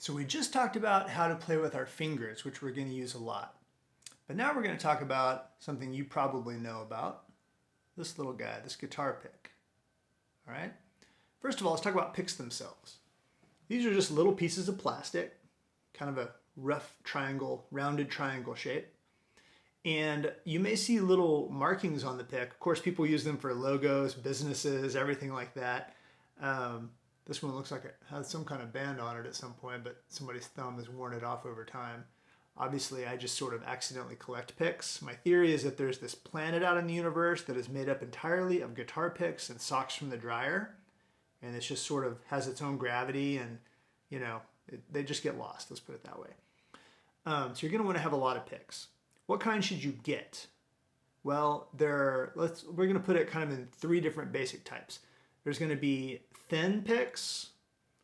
So we just talked about how to play with our fingers, which we're going to use a lot. But now we're going to talk about something you probably know about, this little guy, this guitar pick. All right? First of all, let's talk about picks themselves. These are just little pieces of plastic, kind of a rough triangle, rounded triangle shape. And you may see little markings on the pick. Of course, people use them for logos, businesses, everything like that. This one looks like it has some kind of band on it at some point, but somebody's thumb has worn it off over time. Obviously, I just sort of accidentally collect picks. My theory is that there's this planet out in the universe that is made up entirely of guitar picks and socks from the dryer. And it just sort of has its own gravity and, you know, they just get lost. Let's put it that way. So you're going to want to have a lot of picks. What kind should you get? Well, we're going to put it kind of in three different basic types. There's going to be thin picks,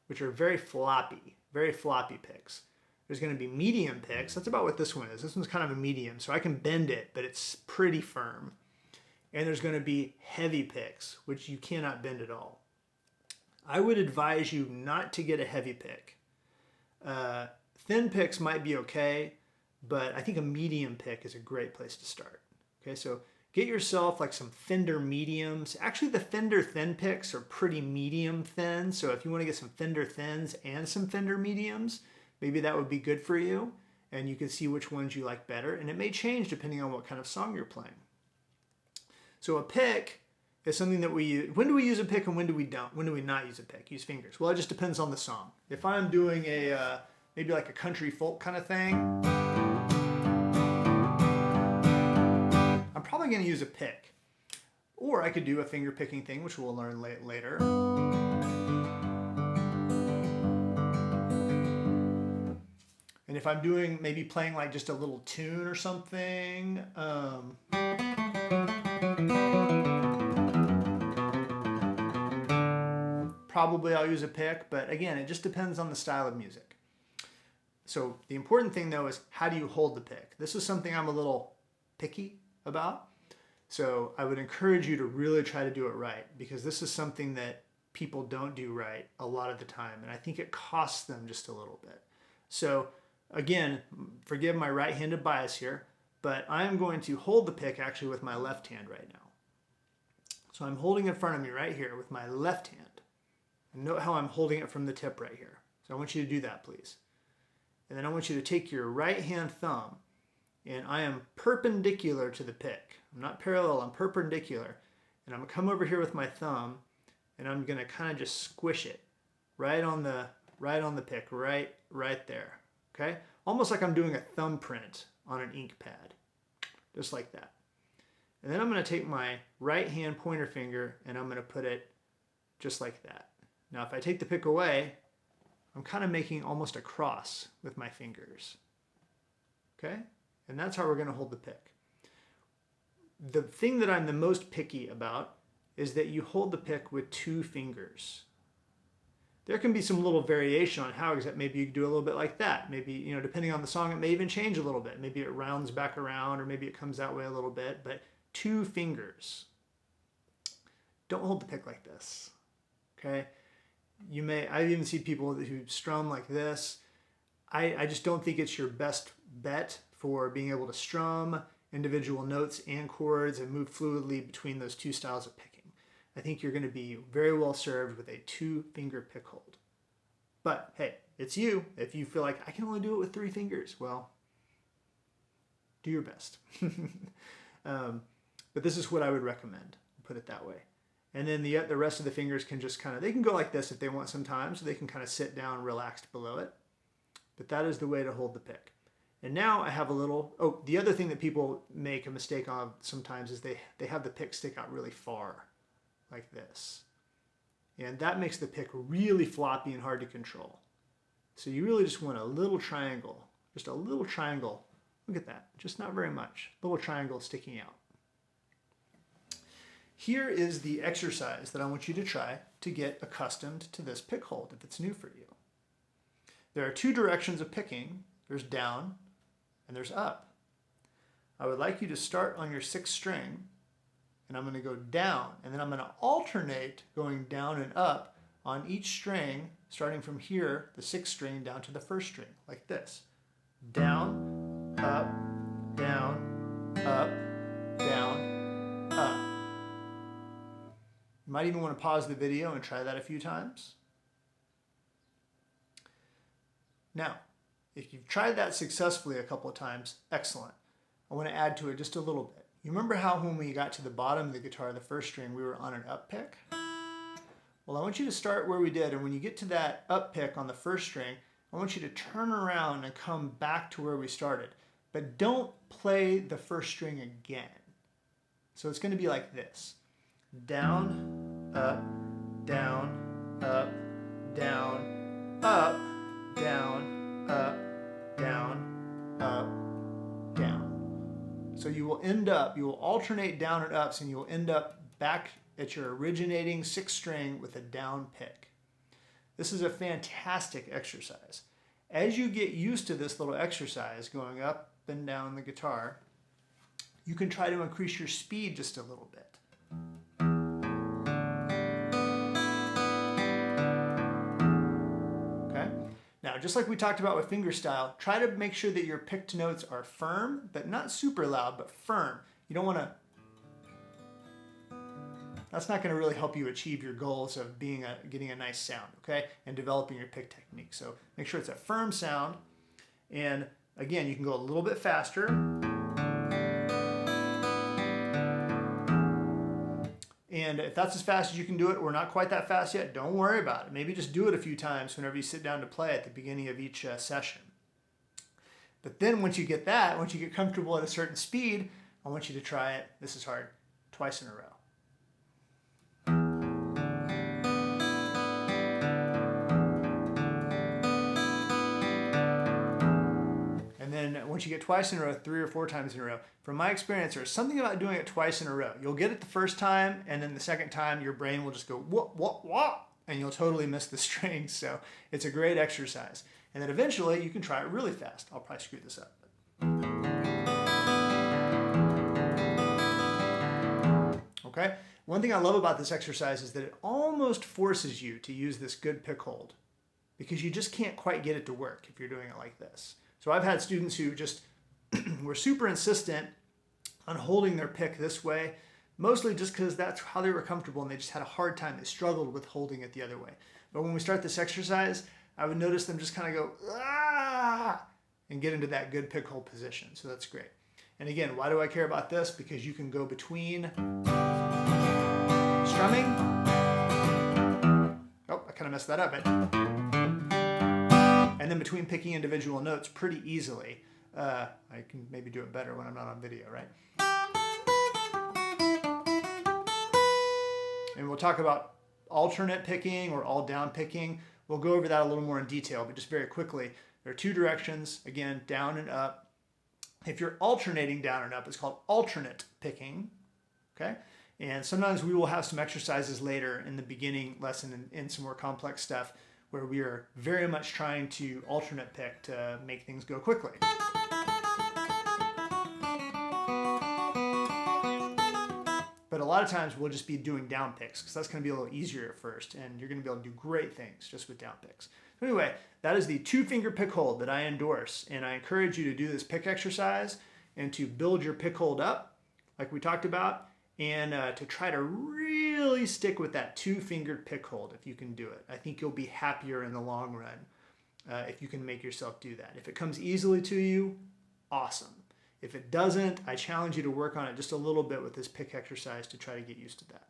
which are very floppy picks. There's going to be medium picks. That's about what this one is. This one's kind of a medium, so I can bend it, but it's pretty firm. And there's going to be heavy picks, which you cannot bend at all. I would advise you not to get a heavy pick. Thin picks might be okay, but I think a medium pick is a great place to start. Okay, so get yourself like some Fender mediums. Actually, the Fender thin picks are pretty medium thin. So if you want to get some Fender thins and some Fender mediums, maybe that would be good for you. And you can see which ones you like better. And it may change depending on what kind of song you're playing. So a pick is something that we use. When do we use a pick and when do we don't? When do we not use a pick? Use fingers. Well, it just depends on the song. If I'm doing a maybe like a country folk kind of thing, I'm probably going to use a pick. Or I could do a finger picking thing, which we'll learn later. And if I'm doing, maybe playing like just a little tune or something, probably I'll use a pick, but again, it just depends on the style of music. So the important thing though is how do you hold the pick? This is something I'm a little picky about. So I would encourage you to really try to do it right, because this is something that people don't do right a lot of the time. And I think it costs them just a little bit. So again, forgive my right-handed bias here, but I'm going to hold the pick actually with my left hand right now. So I'm holding in front of me right here with my left hand. And note how I'm holding it from the tip right here. So I want you to do that, please. And then I want you to take your right hand thumb, and I am perpendicular to the pick. I'm not parallel, I'm perpendicular. And I'm going to come over here with my thumb, and I'm going to kind of just squish it right on the pick, right there. Okay? Almost like I'm doing a thumbprint on an ink pad. Just like that. And then I'm going to take my right hand pointer finger, and I'm going to put it just like that. Now if I take the pick away, I'm kind of making almost a cross with my fingers. Okay? And that's how we're going to hold the pick. The thing that I'm the most picky about is that you hold the pick with two fingers. There can be some little variation on how exactly. Maybe you do a little bit like that. Maybe, you know, depending on the song, it may even change a little bit. Maybe it rounds back around, or maybe it comes that way a little bit. But two fingers. Don't hold the pick like this. Okay? I've even seen people who strum like this. I just don't think it's your best bet for being able to strum individual notes and chords and move fluidly between those two styles of picking. I think you're going to be very well served with a two-finger pick hold. But hey, it's you. If you feel like I can only do it with three fingers, well, do your best. But this is what I would recommend. Put it that way. And then the rest of the fingers can just they can go like this if they want sometimes, so they can kind of sit down relaxed below it. But that is the way to hold the pick. And now I have a little, the other thing that people make a mistake on sometimes is they have the pick stick out really far, like this. And that makes the pick really floppy and hard to control. So you really just want a little triangle, just a little triangle. Look at that, just not very much. Little triangle sticking out. Here is the exercise that I want you to try to get accustomed to this pick hold if it's new for you. There are two directions of picking. There's down and there's up. I would like you to start on your sixth string, and I'm going to go down, and then I'm going to alternate going down and up on each string, starting from here, the 6th string, down to the 1st string, like this. Down, up, down, up, down, up. You might even want to pause the video and try that a few times. Now, if you've tried that successfully a couple of times, excellent. I want to add to it just a little bit. You remember how when we got to the bottom of the guitar, the 1st string, we were on an up pick? Well, I want you to start where we did, and when you get to that up pick on the 1st string, I want you to turn around and come back to where we started. But don't play the 1st string again. So it's going to be like this. Down, up, down, up, down, up, down, up, down, up, down. So you will alternate down and ups, and you will end up back at your originating 6th string with a down pick. This is a fantastic exercise. As you get used to this little exercise going up and down the guitar, you can try to increase your speed just a little bit. Okay? Now, just like we talked about with fingerstyle, try to make sure that your picked notes are firm, but not super loud, but firm. You don't want to. That's not going to really help you achieve your goals of getting a nice sound, okay, and developing your pick technique. So make sure it's a firm sound, and again, you can go a little bit faster. And if that's as fast as you can do it, or not quite that fast yet, don't worry about it. Maybe just do it a few times whenever you sit down to play at the beginning of each session. But then once you get comfortable at a certain speed, I want you to try it, this is hard, twice in a row. And once you get twice in a row, 3 or 4 times in a row, from my experience, there's something about doing it twice in a row. You'll get it the first time, and then the second time, your brain will just go, whoop, whoop, whoop, and you'll totally miss the strings. So it's a great exercise. And then eventually, you can try it really fast. I'll probably screw this up. Okay? One thing I love about this exercise is that it almost forces you to use this good pick hold, because you just can't quite get it to work if you're doing it like this. So I've had students who just were super insistent on holding their pick this way, mostly just because that's how they were comfortable, and they just had a hard time. They struggled with holding it the other way. But when we start this exercise, I would notice them just kind of go, ah, and get into that good pick hold position. So that's great. And again, why do I care about this? Because you can go between strumming. Oh, I kind of messed that up. And then between picking individual notes pretty easily. I can maybe do it better when I'm not on video, right? And we'll talk about alternate picking or all down picking. We'll go over that a little more in detail, but just very quickly, there are 2 directions, again, down and up. If you're alternating down and up, it's called alternate picking, okay? And sometimes we will have some exercises later in the beginning lesson and some more complex stuff where we are very much trying to alternate pick to make things go quickly. But a lot of times we'll just be doing down picks because that's going to be a little easier at first, and you're going to be able to do great things just with down picks. So anyway, that is the 2-finger pick hold that I endorse, and I encourage you to do this pick exercise and to build your pick hold up like we talked about, and to try to really stick with that 2-fingered pick hold if you can do it. I think you'll be happier in the long run if you can make yourself do that. If it comes easily to you, awesome. If it doesn't, I challenge you to work on it just a little bit with this pick exercise to try to get used to that.